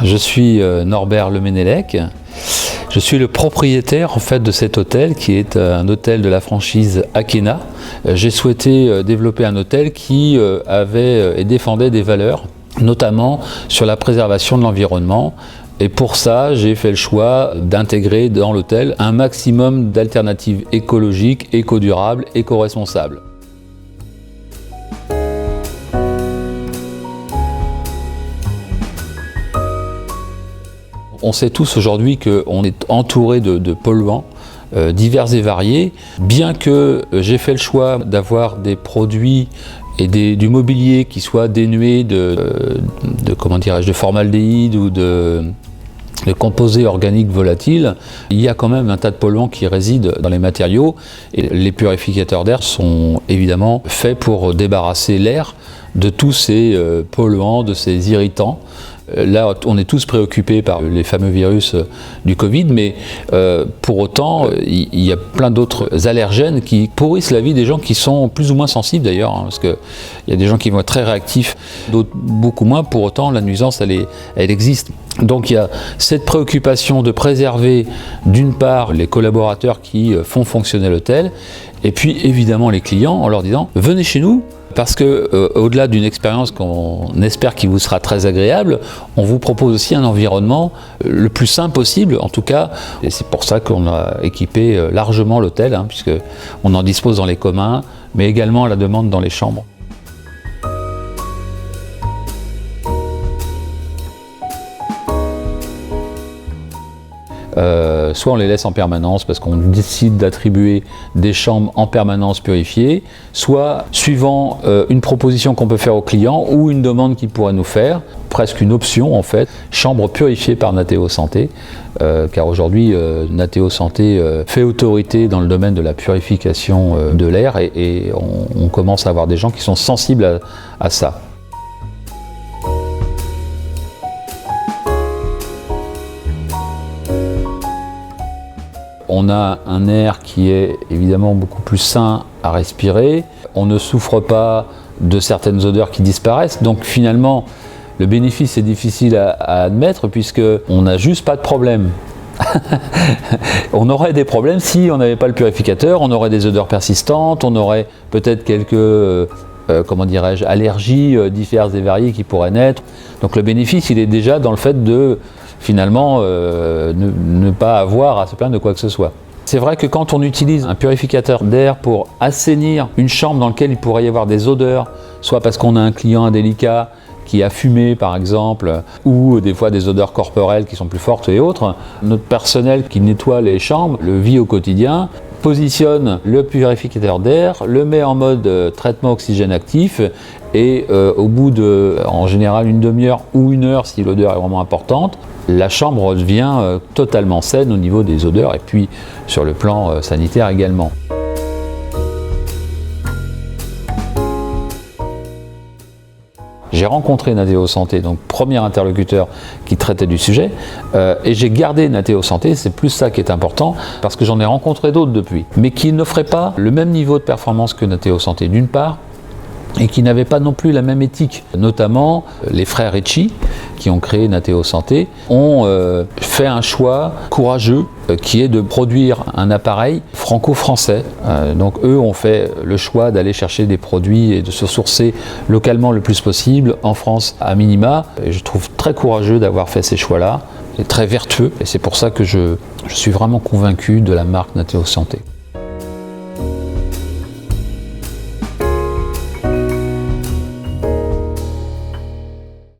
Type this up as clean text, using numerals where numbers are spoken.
Je suis Norbert Leménélec. Je suis le propriétaire en fait de cet hôtel qui est un hôtel de la franchise Akena. J'ai souhaité développer un hôtel qui avait et défendait des valeurs, notamment sur la préservation de l'environnement. Et pour ça, j'ai fait le choix d'intégrer dans l'hôtel un maximum d'alternatives écologiques, éco-durables, éco-responsables. On sait tous aujourd'hui qu'on est entouré de polluants divers et variés. Bien que j'ai fait le choix d'avoir des produits et du mobilier qui soient dénués de formaldéhyde ou de composés organiques volatiles, il y a quand même un tas de polluants qui résident dans les matériaux. Et les purificateurs d'air sont évidemment faits pour débarrasser l'air de tous ces polluants, de ces irritants. Là, on est tous préoccupés par les fameux virus du Covid, mais pour autant, il y a plein d'autres allergènes qui pourrissent la vie des gens qui sont plus ou moins sensibles d'ailleurs, hein, parce qu'il y a des gens qui vont être très réactifs, d'autres beaucoup moins. Pour autant, la nuisance, elle existe. Donc il y a cette préoccupation de préserver d'une part les collaborateurs qui font fonctionner l'hôtel, et puis évidemment les clients en leur disant « venez chez nous ». Parce que au-delà d'une expérience qu'on espère qui vous sera très agréable, on vous propose aussi un environnement le plus sain possible, en tout cas. Et c'est pour ça qu'on a équipé largement l'hôtel, hein, puisqu'on en dispose dans les communs, mais également à la demande dans les chambres. Soit on les laisse en permanence parce qu'on décide d'attribuer des chambres en permanence purifiées, soit suivant une proposition qu'on peut faire au client ou une demande qu'il pourrait nous faire, presque une option en fait, chambre purifiée par Nateo Santé, car aujourd'hui Nateo Santé fait autorité dans le domaine de la purification de l'air et on commence à avoir des gens qui sont sensibles à ça. On a un air qui est évidemment beaucoup plus sain à respirer. On ne souffre pas de certaines odeurs qui disparaissent. Donc finalement, le bénéfice est difficile à admettre puisqu'on n'a juste pas de problème. On aurait des problèmes si on n'avait pas le purificateur, on aurait des odeurs persistantes, on aurait peut-être quelques allergies diverses et variées qui pourraient naître. Donc le bénéfice, il est déjà dans le fait de finalement ne pas avoir à se plaindre de quoi que ce soit. C'est vrai que quand on utilise un purificateur d'air pour assainir une chambre dans laquelle il pourrait y avoir des odeurs, soit parce qu'on a un client indélicat qui a fumé par exemple, ou des fois des odeurs corporelles qui sont plus fortes et autres, notre personnel qui nettoie les chambres le vit au quotidien, positionne le purificateur d'air, le met en mode traitement oxygène actif et au bout de, en général, une demi-heure ou une heure si l'odeur est vraiment importante, la chambre devient totalement saine au niveau des odeurs et puis sur le plan sanitaire également. J'ai rencontré Nateo Santé, donc premier interlocuteur qui traitait du sujet, et j'ai gardé Nateo Santé, c'est plus ça qui est important, parce que j'en ai rencontré d'autres depuis, mais qui n'offraient pas le même niveau de performance que Nateo Santé d'une part, et qui n'avaient pas non plus la même éthique. Notamment, les frères Ricci, qui ont créé Nateo Santé, ont fait un choix courageux qui est de produire un appareil franco-français. Donc eux ont fait le choix d'aller chercher des produits et de se sourcer localement le plus possible, en France à minima. Et je trouve très courageux d'avoir fait ces choix-là, et très vertueux. Et c'est pour ça que je suis vraiment convaincu de la marque Nateo Santé.